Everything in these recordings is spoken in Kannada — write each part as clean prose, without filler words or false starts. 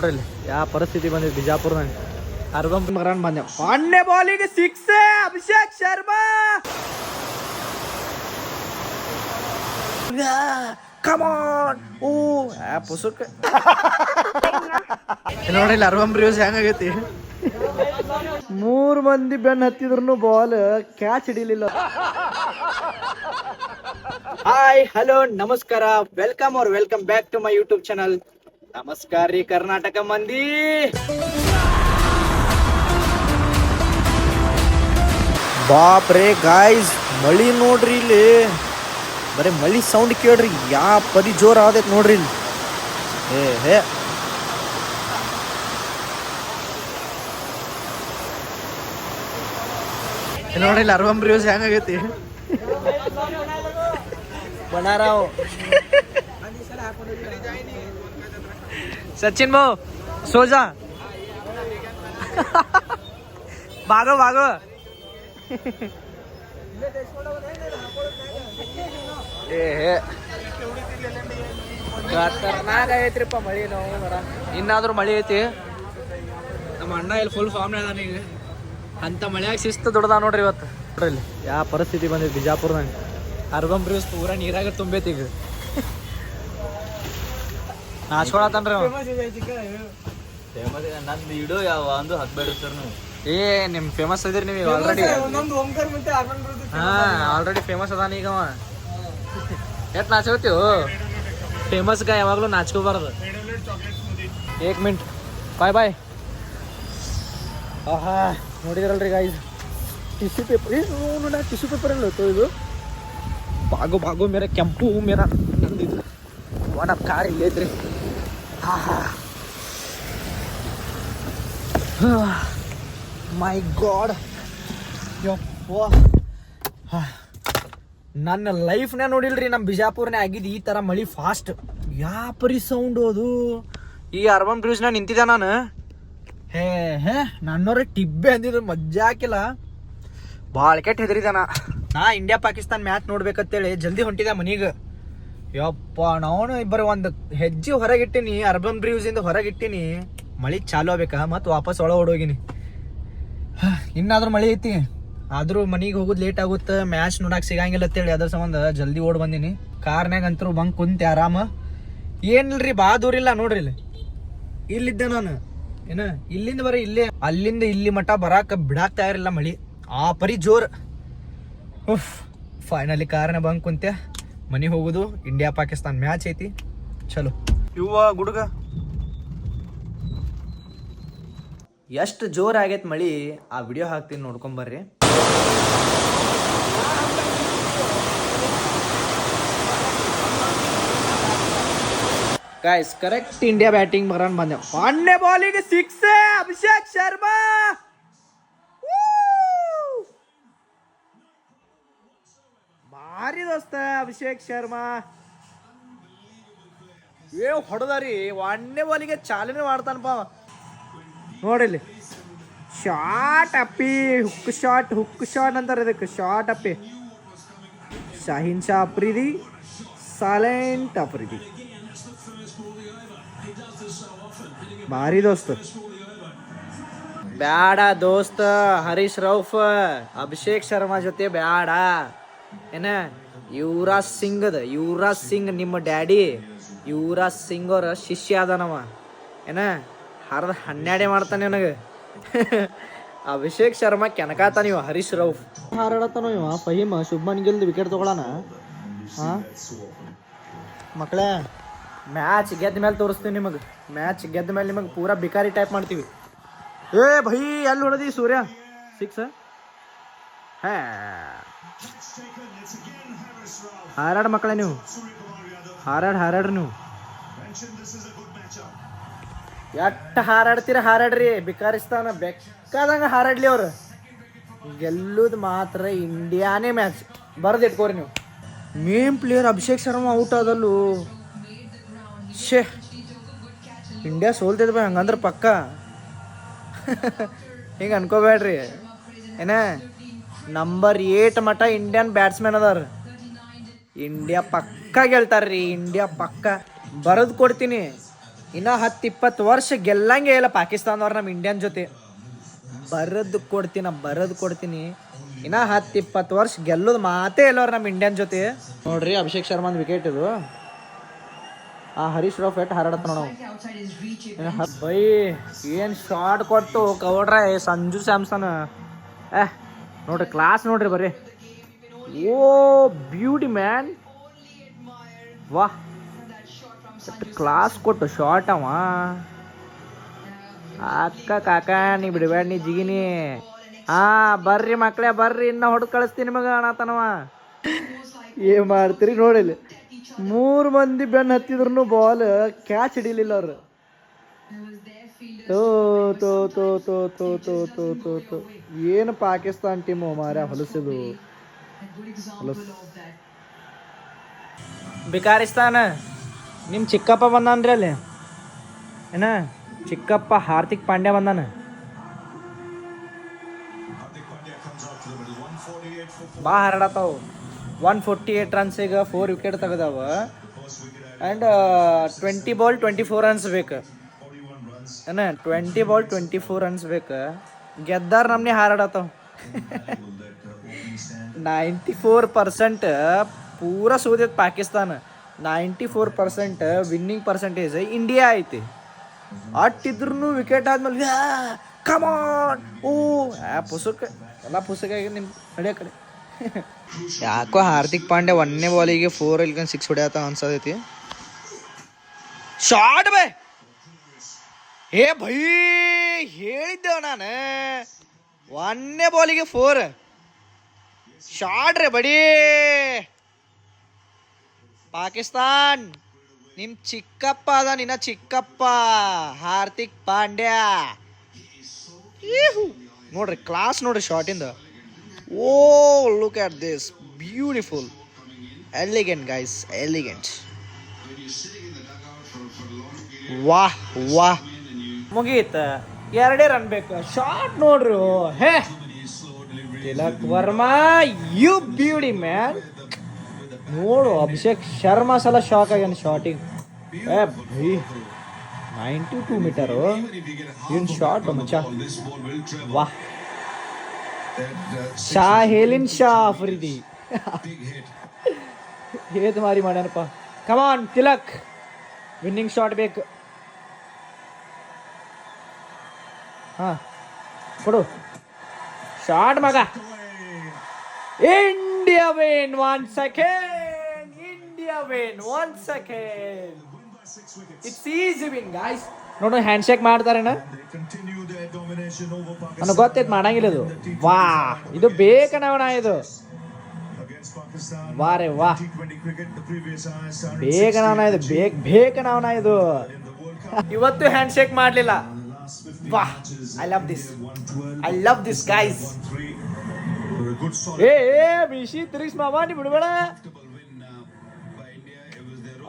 ನೋಡ್ರಿ ಯಾವ ಪರಿಸ್ಥಿತಿ ಬಂದಿದೆ ಬಿಜಾಪುರ್ನಾಗ. ಅರ್ಬನ್ ರನ್ ಬಂದೆ, ಪಾಂಡೆ ಬಾಲಿಗೆ ಸಿಕ್ಸ್, ಅಭಿಷೇಕ್ ಶರ್ಮಾ ಕಮಾನ್. ಓ ಪುಸುಕ್ ನೋಡಿಲ್ಲ ಅರ್ಬನ್ ಬ್ರಿವ್ಸ್ ಹೆಂಗಾಗೈತಿ. 3 ಮಂದಿ ಬೆನ್ನ ಹತ್ತಿದ್ರು ಬಾಲ್ ಕ್ಯಾಚ್ ಹಿಡಿಲಿಲ್ಲ. ಹಾಯ್ ಹಲೋ ನಮಸ್ಕಾರ, welcome back to my YouTube channel. ನಮಸ್ಕಾರ ರೀ ಕರ್ನಾಟಕ ಮಂದಿ. ಬಾಪ್ ರೇ ಗಾಯ್ಸ್, ಮಳಿ ನೋಡ್ರಿ ಇಲ್ಲಿ, ಬರೀ ಮಳಿ ಸೌಂಡ್ ಕೇಳ್ರಿ, ಯಾವ ಪದಿ ಜೋರ್ ಆದೈತ್ ನೋಡ್ರಿ ಇಲ್ಲಿ. ಹೇ ನೋಡಿಲ್ಲ ಅರ್ಬನ್ ಬ್ರಿವ್ಸ್ ಹೆಂಗಾಗೈತಿ. बनाराव सचिन भाऊ सो जा. भागो ಖತರ್ನಾಕ್ ಆಗೈತ್ರಿಪ್ಪ ಮಳಿ. ನಾವು ಇನ್ನಾದ್ರೂ ಮಳಿ ಐತಿ. ನಮ್ಮ ಅಣ್ಣ ಇಲ್ಲಿ ಫುಲ್ ಫಾರ್ಮ್ ಅದಾನ ಈಗ. ಅಂತ ಮಳೆಯಾಗ ಶಿಸ್ತು ದೊಡ್ಡದ ನೋಡ್ರಿ ಇವತ್ತು. ನೋಡ್ರಿ ಯಾವ ಪರಿಸ್ಥಿತಿ ಬಂದಿದೆ ಬಿಜಾಪುರ್ನಾಗ. ಅರ್ಬನ್ ಬ್ರಿವ್ಸ್ ಪೂರಾ ನೀರಾಗ ತುಂಬೈತಿ ಈಗ. ನಾಚ್ಕೊಳತನ್ರಿ ನಂದು ಇಡೋ ಯಾವ ಒಂದು ಹತ್ಬೇಡ್ರಿ ಸರ್ ನೀವು. ನಿಮ್ ಫೇಮಸ್ ಅದಿರಿ ನೀವು ಆಲ್ರೆಡಿ. ಆಲ್ರೆಡಿ ಫೇಮಸ್ ಅದಾನ ಈಗ ಅವ. ಎಟ್ ನಾಚ್ಕೋತೀವಿ, ಫೇಮಸ್ಗ ಯಾವಾಗ್ಲೂ ನಾಚ್ಕೋಬಾರ್ದು. 1 ಮಿನಿಟ್ ಬಾಯ್. ಆಹಾ ನೋಡಿದ್ರಲ್ರಿ guys, tissue paper tissue paper ಎಲ್ಲ ಇದು. ಭಾಗೋ ಮೇರ ಕೆಂಪು ಮೇರ ನಂದಿದ್ದು ಒನ್ ಆಫ್ ಕಾರ್ ಇಲ್ಲಿ ಐತ್ರಿ. ಮೈ ಗಾಡ್, ನನ್ನ ಲೈಫ್ನೇ ನೋಡಿಲ್ರಿ ನಮ್ಮ ಬಿಜಾಪುರ್ನೇ ಆಗಿದ್ದು ಈ ಥರ ಮಳಿ ಫಾಸ್ಟ್. ಯಾ ಪರಿ ಸೌಂಡು ಅದು. ಈ ಅರ್ಬನ್ ಬ್ರಿವ್ಸ್ನಾಗ ನಿಂತಿದ್ದೆ ನಾನು. ಹೇ ನನ್ನವ್ರೆ ಟಿಬ್ಬೆ ಅಂದಿದ್ರು, ಮಜ್ಜಾ ಹಾಕಿಲ್ಲ. ಭಾಳ ಕೆಟ್ಟ ಹೆದರಿದಾನ. ನಾ ಇಂಡಿಯಾ ಪಾಕಿಸ್ತಾನ್ ಮ್ಯಾಚ್ ನೋಡ್ಬೇಕಂತೇಳಿ ಜಲ್ದಿ ಹೊಂಟಿದೆ ಮನೀಗ. ಯಪ್ಪ ನಾನು ಇಬ್ಬರು ಒಂದು ಹೆಜ್ಜೆ ಹೊರಗಿಟ್ಟಿನಿ, ಅರ್ಬನ್ ಬ್ರಿವ್ಸ್ ಇಂದ ಹೊರಗಿಟ್ಟಿನಿ. ಮಳಿ ಚಾಲು ಆಗ್ಬೇಕಾ ಮತ್ತು ವಾಪಸ್ ಒಳ ಓಡೋಗಿನಿ. ಇನ್ನಾದ್ರೂ ಮಳಿ ಐತಿ, ಆದ್ರೂ ಮನಿಗೆ ಹೋಗೋದು ಲೇಟ್ ಆಗುತ್ತೆ, ಮ್ಯಾಚ್ ನೋಡಕ್ ಸಿಗಂಗಿಲ್ಲ ಅಂತೇಳಿ ಅದ್ರ ಸಂಬಂಧ ಜಲ್ದಿ ಓಡ್ ಬಂದಿನಿ. ಕಾರ್ನಾಗ ಅಂತರೂ ಬಂಕ್ ಕುಂತೆ ಆರಾಮ. ಏನಿಲ್ರಿ ಬಾ ದೂರಿಲ್ಲ ನೋಡ್ರಿ ಇಲ್ಲಿ. ಇಲ್ಲಿದ್ದೆ ನಾನು ಏನ, ಇಲ್ಲಿಂದ ಬರೀ ಇಲ್ಲೇ, ಅಲ್ಲಿಂದ ಇಲ್ಲಿ ಮಠ ಬರಾಕ ಬಿಡಾಕ್ತಾ ಇರಲಿಲ್ಲ ಮಳಿ, ಆ ಪರಿ ಜೋರ್. ಫೈನಲಿ ಕಾರ್ನ ಬಂಕ್ ಕುಂತೆ ಮನೆಗೆ ಹೋಗುದು. ಇಂಡಿಯಾ ಪಾಕಿಸ್ತಾನ್ ಮ್ಯಾಚ್ ಐತಿ, ಚಲೋ. ಇವ ಗುಡುಗ ಎಷ್ಟು ಜೋರ್ ಆಗೈತ್ ಮಳಿ, ಆ ವಿಡಿಯೋ ಹಾಕ್ತೀನಿ ನೋಡ್ಕೊಂಬರ್ರಿ. ಗಾಯ್ಸ್ ಕರೆಕ್ಟ್ ಇಂಡಿಯಾ ಬ್ಯಾಟಿಂಗ್ ಬರೋಣ ಬಂದೆ. ಪಾಂಡೆ ಬಾಲಿಗೆ ಸಿಕ್ಸ್, ಅಭಿಷೇಕ್ ಶರ್ಮಾ ಭಾರಿ ದೋಸ್ತ. ಅಭಿಷೇಕ್ ಶರ್ಮಾ ಹೊಡೆದಾರಿ, ಒಂದೇ ಬಾಲಿಗೆ ಚಾಲನೆ ಮಾಡ್ತಾನಪ್ಪ ನೋಡಿಲ್ಲಿ. ಶಾರ್ಟ್ ಅಪ್ಪಿ, ಹುಕ್ ಶಾಟ್ ಅಂತಾರೆ ಇದಕ್ಕೆ, ಶಾರ್ಟ್ ಅಪ್ಪಿ. ಶಾಹಿನ್ ಶಾ ಅಫ್ರಿದಿ, ಸೈಲೆಂಟ್ ಅಫ್ರಿದಿ, ಭಾರಿ ದೋಸ್ತ. ಬ್ಯಾಡ ದೋಸ್ತ ಹರೀಶ್ ರೌಫ್ ಅಭಿಷೇಕ್ ಶರ್ಮಾ ಜೊತೆ ಬ್ಯಾಡ. ಏನ ಯುವರಾಜ್ ಸಿಂಗ್ ನಿಮ್ಮ ಡ್ಯಾಡಿ ಯುವರಾಜ್ ಸಿಂಗ್ ಅವ್ರ ಶಿಷ್ಯ ಅದಾನವ. ಏನ ಹರ್ದ 12 ಮಾಡ್ತಾನೆ ನನಗೆ. ಅಭಿಷೇಕ್ ಶರ್ಮಾ ಕೆನಕಾತಾನ ಇವ ಹರೀಶ್ ರೌಫ್. ಹಾರಾಡತಾನೋ ಇವ ಫಹೀಮ್. ಶುಭ್ಮನ್ ಗಿಲ್ ವಿಕೆಟ್ ತಗೊಳ್ಳೋಣ. ಮಕ್ಕಳೇ ಮ್ಯಾಚ್ ಗೆದ್ದ ಮೇಲೆ ತೋರಿಸ್ತೀವಿ ನಿಮಗೆ. ಮ್ಯಾಚ್ ಗೆದ್ದ ಮೇಲೆ ನಿಮಗೆ ಪೂರಾ ಬಿಕಾರಿ ಟೈಪ್ ಮಾಡ್ತೀವಿ. ಭೈ ಎಲ್ಲಿ ಹೊಡೆದಿ ಸೂರ್ಯ ಸಿಕ್ಸ್. ಹಾರಾಡ ಮಕ್ಕಳೇ ನೀವು, ಹಾರಾಡ್ರಿ ನೀವು. ಎಟ್ಟ ಹಾರಾಡ್ರಿ, ಬಿಕಾರಿಸ್ತಾನ ಬೇಕಾದಂಗ ಹಾರಾಡ್ಲಿ ಅವ್ರು. ಗೆಲ್ಲುದು ಮಾತ್ರ ಇಂಡಿಯಾನೇ ಮ್ಯಾಚ್ ಬರೆದಿಟ್ಕೋರಿ ನೀವು. Main player Abhishek Sharma out ಆದಲ್ಲೂ. ಇಂಡಿಯಾ ಸೋಲ್ತೈತೆ ಬೈ, ಹಂಗಂದ್ರೆ ಪಕ್ಕ. ಹಿಂಗೆ ಅನ್ಕೋಬೇಡ್ರಿ. ಏನ ನಂಬರ್ 8 ಮಟ್ಟ ಇಂಡಿಯನ್ ಬ್ಯಾಟ್ಸ್ಮನ್ ಅದಾರ. ಇಂಡಿಯಾ ಪಕ್ಕ ಗೆಲ್ತಾರ್ರಿ, ಇಂಡಿಯಾ ಪಕ್ಕ. ಬರೆದು ಕೊಡ್ತೀನಿ, ಇನ್ನ 10-20 ವರ್ಷ ಗೆಲ್ಲಂಗೆ ಇಲ್ಲ ಪಾಕಿಸ್ತಾನದವ್ರು ನಮ್ಮ ಇಂಡಿಯನ್ ಜೊತೆ. ಬರದ್ ಕೊಡ್ತೀನಿ. ಇನ್ನ 10-20 ವರ್ಷ ಗೆಲ್ಲೋದು ಮಾತೇ ಇಲ್ಲವ್ರು ನಮ್ಮ ಇಂಡಿಯನ್ ಜೊತೆ. ನೋಡ್ರಿ ಅಭಿಷೇಕ್ ಶರ್ಮಾನ್ ವಿಕೆಟ್ ಇದು. ಆ ಹರೀಶ್ ರಾವ್ ಫೆಟ್ ಹಾರಾಡತ್ತ ನೋಡ. ಬೈ ಏನ್ ಶಾರ್ಟ್ ಕೊಟ್ಟು ಕವಡ್ರೆ ಸಂಜು ಸ್ಯಾಮ್ಸನ್. ನೋಡ್ರಿ ಕ್ಲಾಸ್ ನೋಡ್ರಿ ಬರ್ರಿ. ಓ ಬ್ಯೂಟಿ ಮ್ಯಾನ್, ವಾಹ್ ಕ್ಲಾಸ್ ಕೊಟ್ಟು ಶಾರ್ಟ್ ಅವ. ಅಕ್ಕ ಕಾಕ ನೀ ಬಿಡಬೇಡ ನೀ ಜಿಗಿನಿ. ಬರ್ರಿ ಮಕ್ಳೇ ಬರ್ರಿ, ಇನ್ನ ಹೊಡೆದು ಕಳಿಸ್ತೀನಿ ನಿಮಗೆ ಅನ್ನತನವ. ಏನ್ ಮಾಡ್ತೀರಿ ನೋಡಿಲ್ಲ, 3 ಮಂದಿ ಬೆನ್ನ ಹತ್ತಿದ್ರು ಬಾಲ್ ಕ್ಯಾಚ್ ಹಿಡಿಲಿಲ್ಲ ಅವ್ರು. ತೋ ಏನು ಪಾಕಿಸ್ತಾನ್ ಟೀಮು ಮಾರ್ಯ ಹೊಲಸಿದು. ಬಿಕಾರಿಸ್ತಾನ ನಿಮ್ಮ ಚಿಕ್ಕಪ್ಪ ಬಂದಾನ್ರಿ ಅಲ್ಲಿ. ಏನ ಚಿಕ್ಕಪ್ಪ ಹಾರ್ದಿಕ್ ಪಾಂಡ್ಯ ಬಂದಾನ. ಬಾ ಹರಡತಾವ. 148 ರನ್ಸಿಗೆ 4 ವಿಕೆಟ್ ತೆಗೆದಾವ. ಆ್ಯಂಡ್ 20 ಬಾಲ್ 24 ರನ್ಸ್ ಬೇಕು. ಏನ 20 ಬಾಲ್ 24 ರನ್ಸ್ ಬೇಕು. ಗೆದ್ದಾರ ನಮ್ನಿ ಹಾರಾಡತಾವ. 94% ಪೂರ ಸೋದೈತೆ ಪಾಕಿಸ್ತಾನ. 94% ವಿನ್ನಿಂಗ್ ಪರ್ಸೆಂಟೇಜ್ ಇಂಡಿಯಾ ಐತಿ. ಅಟ್ಟಿದ್ರು ವಿಕೆಟ್ ಆದ್ಮೇಲೆ ಕಮಾನ್ ಓ ಪುಸ್ತಕ ಎಲ್ಲ ಪುಸ್ತಕ ನಿಮ್ಮ ನಡೆಯ ಕಡೆ. ಯಾಕೋ ಹಾರ್ದಿಕ್ ಪಾಂಡ್ಯ 1ನೇ ಬಾಲಿಗೆ 4 ಇಲ್ಲ 6 ಹೊಡ್ಯಾತ ಅನ್ಸತೈತಿ. ಶಾರ್ಟ್ ಬೇ ಏ ಭೈ ಹೇಳಿದ್ದೆವ ನಾನು. 1ನೇ ಬಾಲಿಗೆ 4 ಶಾರ್ಟ್ ರೇ ಬಡಿ. ಪಾಕಿಸ್ತಾನ್ ನಿಮ್ ಚಿಕ್ಕಪ್ಪ ಅದ, ನಿನ್ನ ಚಿಕ್ಕಪ್ಪ ಹಾರ್ದಿಕ್ ಪಾಂಡ್ಯ. ನೋಡ್ರಿ ಕ್ಲಾಸ್ ನೋಡ್ರಿ ಶಾರ್ಟಿಂದ. Oh look at this beautiful, elegant guys, elegant. ವಾಹ್ ವಾಹ್ ಮುಗೀತ. 2 ರನ್ ಬೇಕು. ಶಾರ್ಟ್ ನೋಡ್ರಿ. Hey Tilak Varma you beauty man. ನೋಡು ಅಭಿಷೇಕ್ ಶರ್ಮಾ ಸಲ ಶಾಕ್ ಆಗ್ಯಾನ ಶಾರ್ಟಿಂಗ್. ಭೈ 92 ಮೀಟರು ಏನು ಶಾರ್ಟ್ ಮಚ್ಚ. ವಾಹ್ ಶಾಹೇಲಿನ್ ಶಾ ಅಫ್ರಿದಿ ಹೇತ್ ಮಾರಿ ಮಾಡ್ಯಾನಪ್ಪ. ಕಮಾನ್ ತಿಲಕ್, ವಿನ್ನಿಂಗ್ ಶಾಟ್ ಬೇಕು. ಕೊಡು ಶಾರ್ಟ್ ಮಗ. India win 1 second. India win 1 second. It's easy win guys. ನೋಡು ಹ್ಯಾಂಡ್ ಶೇಕ್ ಮಾಡ್ತಾರೇನ, ನನಗೆ ಗೊತ್ತೈತೆ ಮಾಡಂಗಿಲ್ಲ ಇದು. ವಾ ಇದು ಬೇಕನವನ ಇದು. ವಾ ರೇ ವಾ ಬೇಕನವನ ಇದು, ಬೇಕನವನ ಇದು. ಇವತ್ತು ಹ್ಯಾಂಡ್ ಶೇಕ್ ಮಾಡ್ಲಿಲ್ಲ. ವಾ ಐ ಲವ್ ದಿಸ್ ಗೈಸ್. ಏ ಬಿಸಿ ತಿರುಗಿಸ್ ಮಾವ ನೀ ಬಿಡಬೇಡ.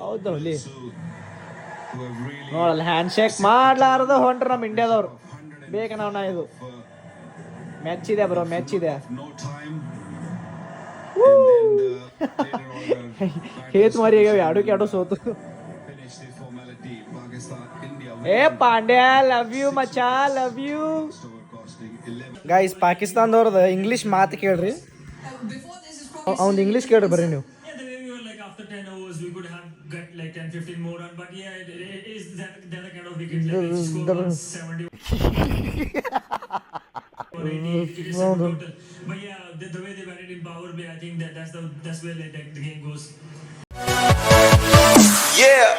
ಹೌದು ಹುಲಿ ನೋಡಲ್ಲ ಹ್ಯಾಂಡ್ ಶೇಕ್ ಮಾಡ್ಲಾರ್ದು ಹೊಂಟ್ರ ನಮ್ಮ ಇಂಡಿಯಾದವ್ರು. ಬೇಕನವನ ಇದು. ಮ್ಯಾಚ್ ಇದೆ ಬ್ರೋ, ಮ್ಯಾಚ್ ಇದೆ. ಹೇತ್ ಮಾರಿ ಎರಡು ಸೋತು. ಏ ಪಾಂಡ್ಯ ಲವ್ ಯು ಮಚ್ಚಾ, ಲವ್ ಯು ಗೈಸ್. ಪಾಕಿಸ್ತಾನದವ್ರದ್ದು ಇಂಗ್ಲೀಷ್ ಮಾತು ಕೇಳ್ರಿ. ಅವ್ನು ಇಂಗ್ಲೀಷ್ ಕೇಳ್ರಿ ಬರ್ರಿ ನೀವು. After 10 overs, we could have got like 10-15 more run, but yeah, it is that kind of wicket. Like if you score 70 or 80, it is total. But yeah, the way they batted in power play, I think that's where like, the game goes. Yeah.